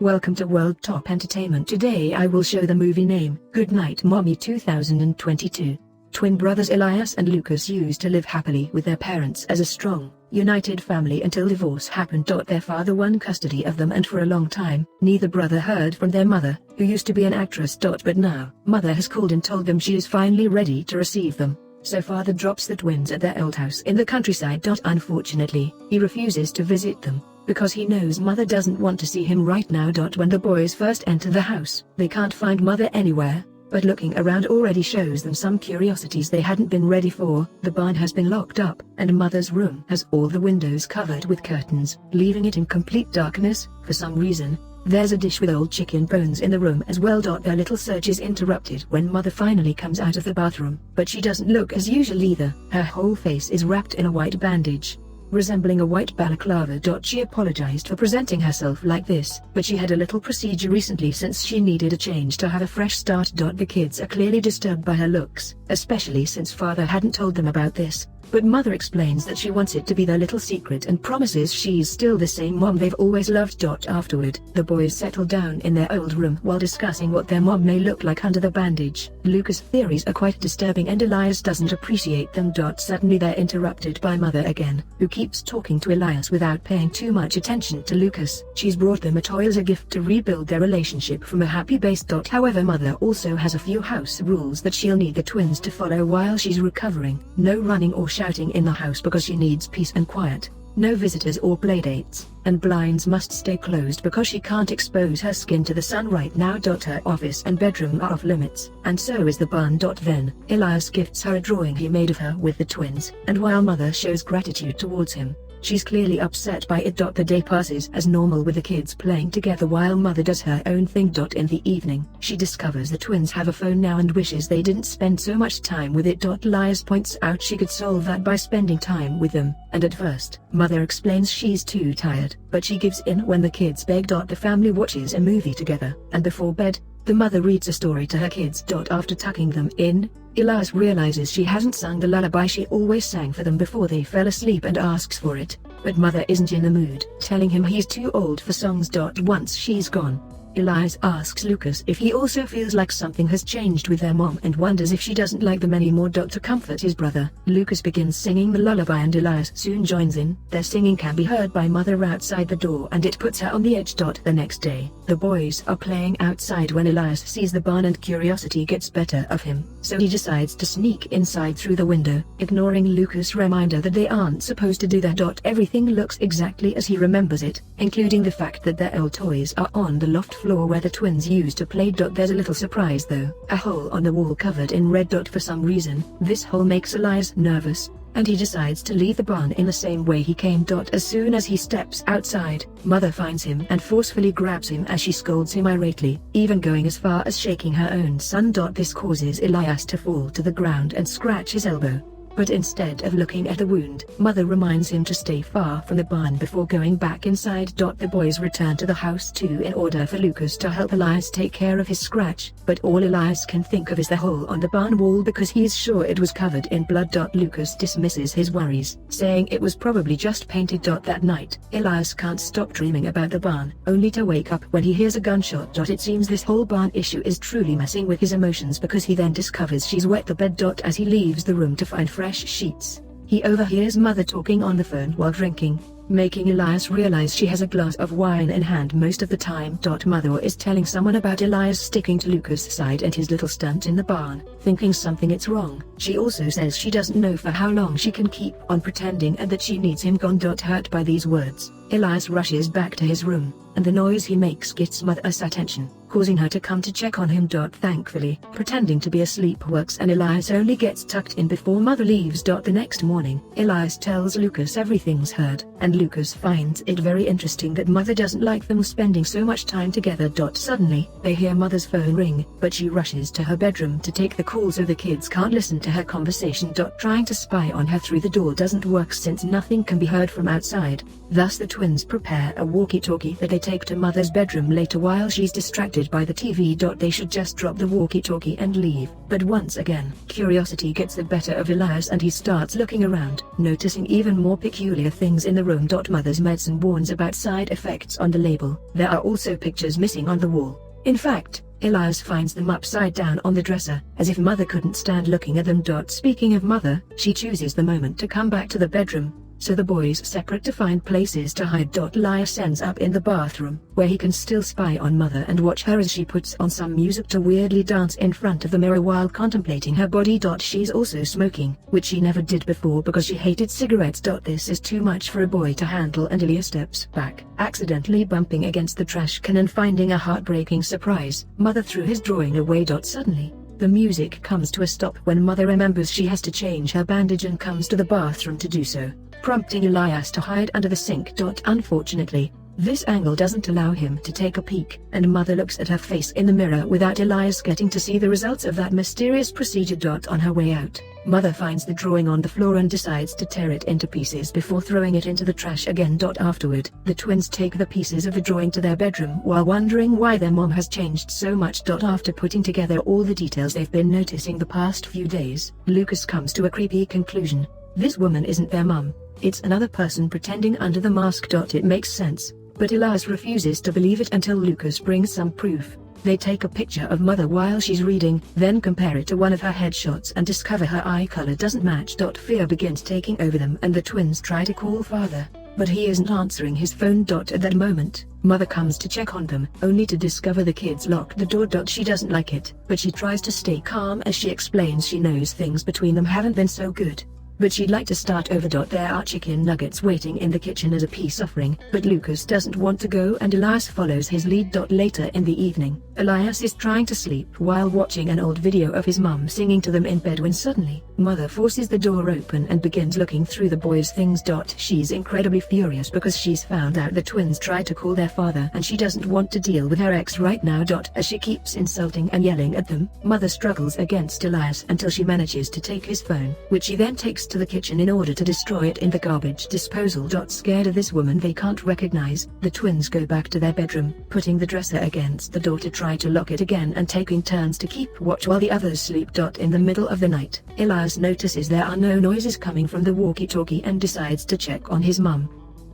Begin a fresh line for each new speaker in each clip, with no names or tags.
Welcome to World Top Entertainment. Today I will show the movie name, Goodnight Mommy 2022. Twin brothers Elias and Lucas used to live happily with their parents as a strong, united family until divorce happened. Their father won custody of them, and for a long time, neither brother heard from their mother, who used to be an actress. But now, mother has called and told them she is finally ready to receive them. So father drops the twins at their old house in the countryside. Unfortunately, he refuses to visit them, because he knows mother doesn't want to see him right now. When the boys first enter the house, they can't find mother anywhere, but looking around already shows them some curiosities they hadn't been ready for. The barn has been locked up, and mother's room has all the windows covered with curtains, leaving it in complete darkness. For some reason, there's a dish with old chicken bones in the room as well. Their little search is interrupted when mother finally comes out of the bathroom, but she doesn't look as usual either. Her whole face is wrapped in a white bandage, resembling a white balaclava. She apologized for presenting herself like this, but she had a little procedure recently since she needed a change to have a fresh start. The kids are clearly disturbed by her looks, especially since father hadn't told them about this, but mother explains that she wants it to be their little secret and promises she's still the same mom they've always loved. Afterward, the boys settle down in their old room while discussing what their mom may look like under the bandage. Lucas' theories are quite disturbing and Elias doesn't appreciate them. Suddenly they're interrupted by mother again, who keeps talking to Elias without paying too much attention to Lucas. She's brought them a toy as a gift to rebuild their relationship from a happy base. However, mother also has a few house rules that she'll need the twins to follow while she's recovering. No running or shouting in the house because she needs peace and quiet. No visitors or playdates, and blinds must stay closed because she can't expose her skin to the sun right now. Her office and bedroom are off limits, and so is the barn. Then, Elias gifts her a drawing he made of her with the twins, and while mother shows gratitude towards him, she's clearly upset by it. The day passes as normal with the kids playing together while mother does her own thing. In the evening, she discovers the twins have a phone now and wishes they didn't spend so much time with it. Elias points out she could solve that by spending time with them, and at first, mother explains she's too tired, but she gives in when the kids beg. The family watches a movie together, and before bed, the mother reads a story to her kids. After tucking them in, Elias realizes she hasn't sung the lullaby she always sang for them before they fell asleep and asks for it, but mother isn't in the mood, telling him he's too old for songs. Once she's gone, Elias asks Lucas if he also feels like something has changed with their mom and wonders if she doesn't like them anymore. To comfort his brother, Lucas begins singing the lullaby and Elias soon joins in. Their singing can be heard by mother outside the door and it puts her on the edge. The next day, the boys are playing outside when Elias sees the barn and curiosity gets better of him, so he decides to sneak inside through the window, ignoring Lucas' reminder that they aren't supposed to do that. Everything looks exactly as he remembers it, including the fact that their old toys are on the loft floor where the twins used to play. There's a little surprise though, a hole on the wall covered in red. For some reason, this hole makes Elias nervous, and he decides to leave the barn in the same way he came. As soon as he steps outside, mother finds him and forcefully grabs him as she scolds him irately, even going as far as shaking her own son. This causes Elias to fall to the ground and scratch his elbow. But instead of looking at the wound, mother reminds him to stay far from the barn before going back inside. The boys return to the house too in order for Lucas to help Elias take care of his scratch, but all Elias can think of is the hole on the barn wall because he's sure it was covered in blood. Lucas dismisses his worries, saying it was probably just painted. That night, Elias can't stop dreaming about the barn, only to wake up when he hears a gunshot. It seems this whole barn issue is truly messing with his emotions because he then discovers she's wet the bed. As he leaves the room to find fresh sheets, he overhears mother talking on the phone while drinking, making Elias realize she has a glass of wine in hand most of the time. Mother is telling someone about Elias sticking to Lucas' side and his little stunt in the barn, thinking something is wrong. She also says she doesn't know for how long she can keep on pretending and that she needs him gone. Hurt by these words, Elias rushes back to his room, and the noise he makes gets mother's attention, causing her to come to check on him. Thankfully, pretending to be asleep works and Elias only gets tucked in before mother leaves. The next morning, Elias tells Lucas everything's heard, and Lucas finds it very interesting that mother doesn't like them spending so much time together. Suddenly, they hear mother's phone ring, but she rushes to her bedroom to take the call so the kids can't listen to her conversation. Trying to spy on her through the door doesn't work since nothing can be heard from outside. Thus the twins prepare a walkie-talkie that they take to mother's bedroom later while she's distracted. persuaded by the TV. They should just drop the walkie-talkie and leave. But once again, curiosity gets the better of Elias and he starts looking around, noticing even more peculiar things in the room. Mother's medicine warns about side effects on the label. There are also pictures missing on the wall. In fact, Elias finds them upside down on the dresser, as if Mother couldn't stand looking at them. Speaking of Mother, she chooses the moment to come back to the bedroom, so the boys separate to find places to hide. Elias ends up in the bathroom, where he can still spy on Mother and watch her as she puts on some music to weirdly dance in front of the mirror while contemplating her body. She's also smoking, which she never did before because she hated cigarettes. This is too much for a boy to handle, and Elias steps back, accidentally bumping against the trash can and finding a heartbreaking surprise. Mother threw his drawing away. Suddenly, the music comes to a stop when Mother remembers she has to change her bandage and comes to the bathroom to do so, prompting Elias to hide under the sink. Unfortunately, this angle doesn't allow him to take a peek, and Mother looks at her face in the mirror without Elias getting to see the results of that mysterious procedure. On her way out, Mother finds the drawing on the floor and decides to tear it into pieces before throwing it into the trash again. Afterward, the twins take the pieces of the drawing to their bedroom while wondering why their mom has changed so much. After putting together all the details they've been noticing the past few days, Lucas comes to a creepy conclusion. This woman isn't their mom. It's another person pretending under the mask. It makes sense, but Elias refuses to believe it until Lucas brings some proof. They take a picture of Mother while she's reading, then compare it to one of her headshots and discover her eye color doesn't match. Fear begins taking over them and the twins try to call Father, but he isn't answering his phone. At that moment, Mother comes to check on them, only to discover the kids locked the door. She doesn't like it, but she tries to stay calm as she explains she knows things between them haven't been so good, but she'd like to start over. There are chicken nuggets waiting in the kitchen as a peace offering, but Lucas doesn't want to go and Elias follows his lead. Later in the evening, Elias is trying to sleep while watching an old video of his mum singing to them in bed when suddenly, Mother forces the door open and begins looking through the boys' things. She's incredibly furious because she's found out the twins tried to call their father and she doesn't want to deal with her ex right now. As she keeps insulting and yelling at them, Mother struggles against Elias until she manages to take his phone, which she then takes to the kitchen in order to destroy it in the garbage disposal. Scared of this woman they can't recognize, the twins go back to their bedroom, putting the dresser against the door to try to lock it again and taking turns to keep watch while the others sleep. In the middle of the night, Elias notices there are no noises coming from the walkie-talkie and decides to check on his mum.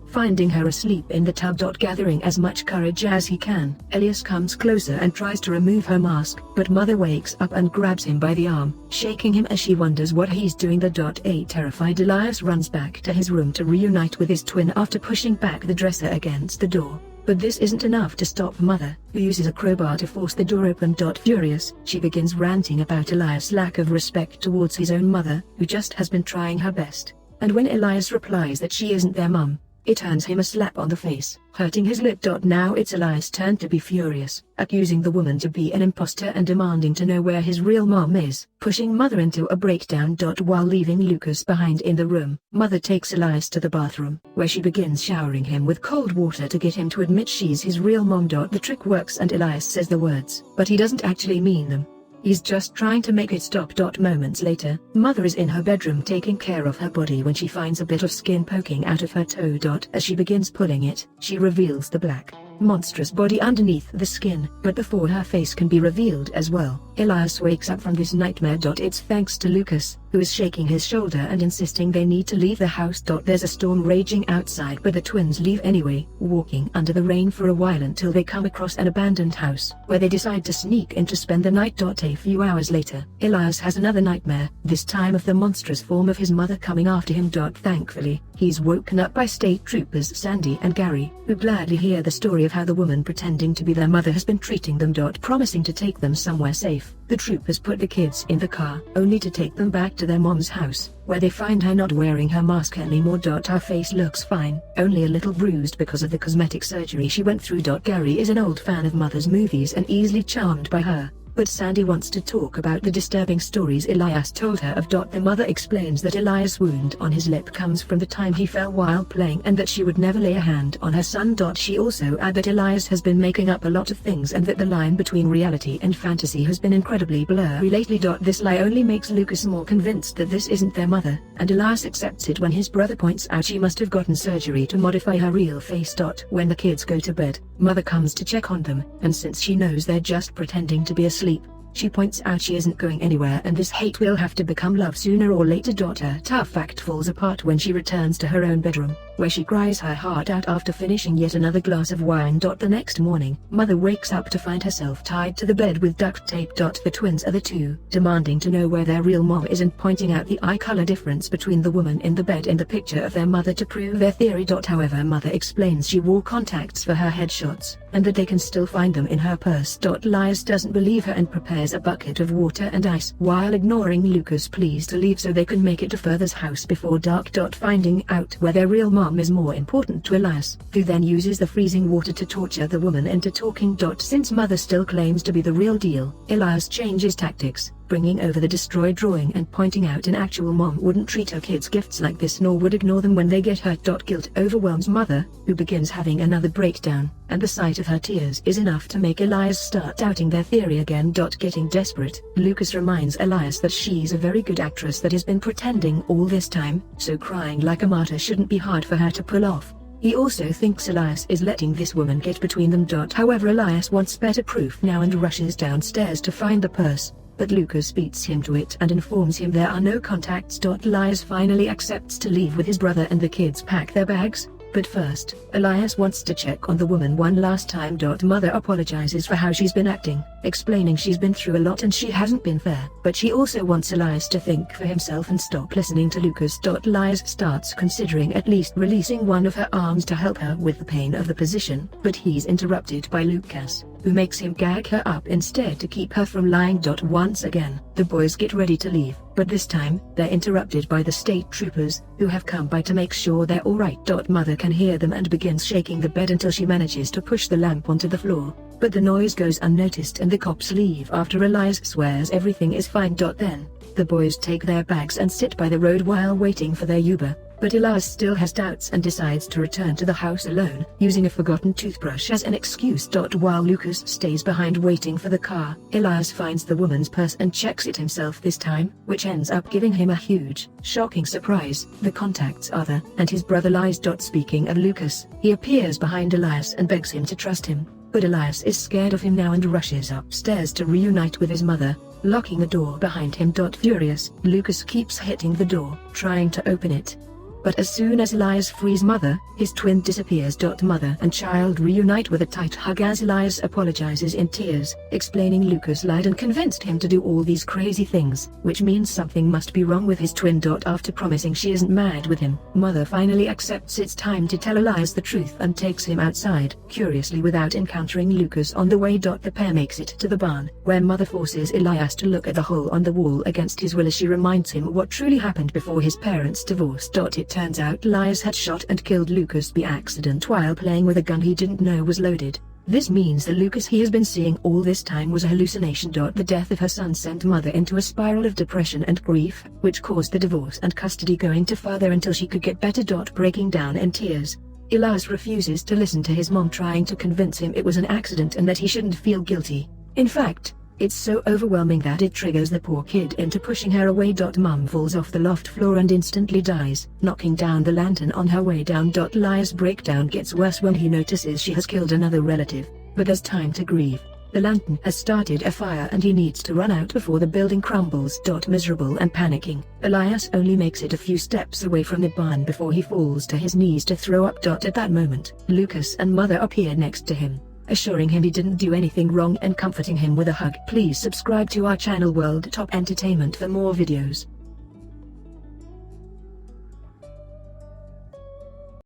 Finding her asleep in the tub. Gathering as much courage as he can, Elias comes closer and tries to remove her mask, but Mother wakes up and grabs him by the arm, shaking him as she wonders what he's doing. A terrified Elias runs back to his room to reunite with his twin after pushing back the dresser against the door. But this isn't enough to stop Mother, who uses a crowbar to force the door open. Furious, she begins ranting about Elias' lack of respect towards his own mother, who just has been trying her best. And when Elias replies that she isn't their mum, it earns him a slap on the face, hurting his lip. Now it's Elias' turn to be furious, accusing the woman to be an imposter and demanding to know where his real mom is, pushing Mother into a breakdown. While leaving Lucas behind in the room, Mother takes Elias to the bathroom, where she begins showering him with cold water to get him to admit she's his real mom. The trick works and Elias says the words, but he doesn't actually mean them. He's just trying to make it stop. Moments later, Mother is in her bedroom taking care of her body when she finds a bit of skin poking out of her toe. As she begins pulling it, she reveals the black, monstrous body underneath the skin, but before her face can be revealed as well, Elias wakes up from this nightmare. It's thanks to Lucas, who is shaking his shoulder and insisting they need to leave the house. There's a storm raging outside but the twins leave anyway, walking under the rain for a while until they come across an abandoned house, where they decide to sneak in to spend the night. A few hours later, Elias has another nightmare, this time of the monstrous form of his mother coming after him. Thankfully, he's woken up by state troopers Sandy and Gary, who gladly hear the story of how the woman pretending to be their mother has been treating them. Promising to take them somewhere safe, the troopers put the kids in the car, only to take them back to their mom's house, where they find her not wearing her mask anymore. Her face looks fine, only a little bruised because of the cosmetic surgery she went through. Gary is an old fan of Mother's movies and easily charmed by her, but Sandy wants to talk about the disturbing stories Elias told her of. The mother explains that Elias' wound on his lip comes from the time he fell while playing and that she would never lay a hand on her son. She also adds that Elias has been making up a lot of things and that the line between reality and fantasy has been incredibly blurry lately. This lie only makes Lucas more convinced that this isn't their mother, and Elias accepts it when his brother points out she must have gotten surgery to modify her real face. When the kids go to bed, Mother comes to check on them, and since she knows they're just pretending to be asleep, she points out she isn't going anywhere and this hate will have to become love sooner or later. Her tough act falls apart when she returns to her own bedroom, where she cries her heart out after finishing yet another glass of wine. The next morning, Mother wakes up to find herself tied to the bed with duct tape. The twins are the two, demanding to know where their real mom is and pointing out the eye color difference between the woman in the bed and the picture of their mother to prove their theory. However, Mother explains she wore contacts for her headshots, and that they can still find them in her purse. Elias doesn't believe her and prepares a bucket of water and ice while ignoring Lucas' pleas to leave so they can make it to Further's house before dark. Finding out where their real mom is more important to Elias, who then uses the freezing water to torture the woman into talking. Since Mother still claims to be the real deal, Elias changes tactics, bringing over the destroyed drawing and pointing out an actual mom wouldn't treat her kids' gifts like this nor would ignore them when they get hurt. Guilt overwhelms Mother, who begins having another breakdown, and the sight of her tears is enough to make Elias start doubting their theory again. Getting desperate, Lucas reminds Elias that she's a very good actress that has been pretending all this time, so crying like a martyr shouldn't be hard for her to pull off. He also thinks Elias is letting this woman get between them. However, Elias wants better proof now and rushes downstairs to find the purse, but Lucas beats him to it and informs him there are no contacts. Elias finally accepts to leave with his brother and the kids pack their bags, but first, Elias wants to check on the woman one last time. Mother apologizes for how she's been acting, explaining she's been through a lot and she hasn't been fair, but she also wants Elias to think for himself and stop listening to Lucas. Elias starts considering at least releasing one of her arms to help her with the pain of the position, but he's interrupted by Lucas, who makes him gag her up instead to keep her from lying. Once again, the boys get ready to leave, but this time, they're interrupted by the state troopers, who have come by to make sure they're alright. Mother can hear them and begins shaking the bed until she manages to push the lamp onto the floor, but the noise goes unnoticed and the cops leave after Elias swears everything is fine. Then, the boys take their bags and sit by the road while waiting for their Uber, but Elias still has doubts and decides to return to the house alone, using a forgotten toothbrush as an excuse. While Lucas stays behind waiting for the car, Elias finds the woman's purse and checks it himself this time, which ends up giving him a huge, shocking surprise. The contacts are there, and his brother lies. Speaking of Lucas, he appears behind Elias and begs him to trust him, but Elias is scared of him now and rushes upstairs to reunite with his mother, locking the door behind him. Furious, Lucas keeps hitting the door, trying to open it. But as soon as Elias frees Mother, his twin disappears. Mother and child reunite with a tight hug as Elias apologizes in tears, explaining Lucas lied and convinced him to do all these crazy things, which means something must be wrong with his twin. After promising she isn't mad with him, Mother finally accepts it's time to tell Elias the truth and takes him outside, curiously without encountering Lucas on the way. The pair makes it to the barn, where Mother forces Elias to look at the hole on the wall against his will as she reminds him what truly happened before his parents' divorce. It turns out Elias had shot and killed Lucas by accident while playing with a gun he didn't know was loaded. This means the Lucas he has been seeing all this time was a hallucination. The death of her son sent Mother into a spiral of depression and grief, which caused the divorce and custody going to Father until she could get better. Breaking down in tears, Elias refuses to listen to his mom trying to convince him it was an accident and that he shouldn't feel guilty. In fact, it's so overwhelming that it triggers the poor kid into pushing her away. Mom falls off the loft floor and instantly dies, knocking down the lantern on her way down. Elias' breakdown gets worse when he notices she has killed another relative, but has time to grieve. The lantern has started a fire and he needs to run out before the building crumbles. Miserable and panicking, Elias only makes it a few steps away from the barn before he falls to his knees to throw up. At that moment, Lucas and Mother appear next to him, assuring him he didn't do anything wrong and comforting him with a hug. Please subscribe to our channel World Top Entertainment for more videos.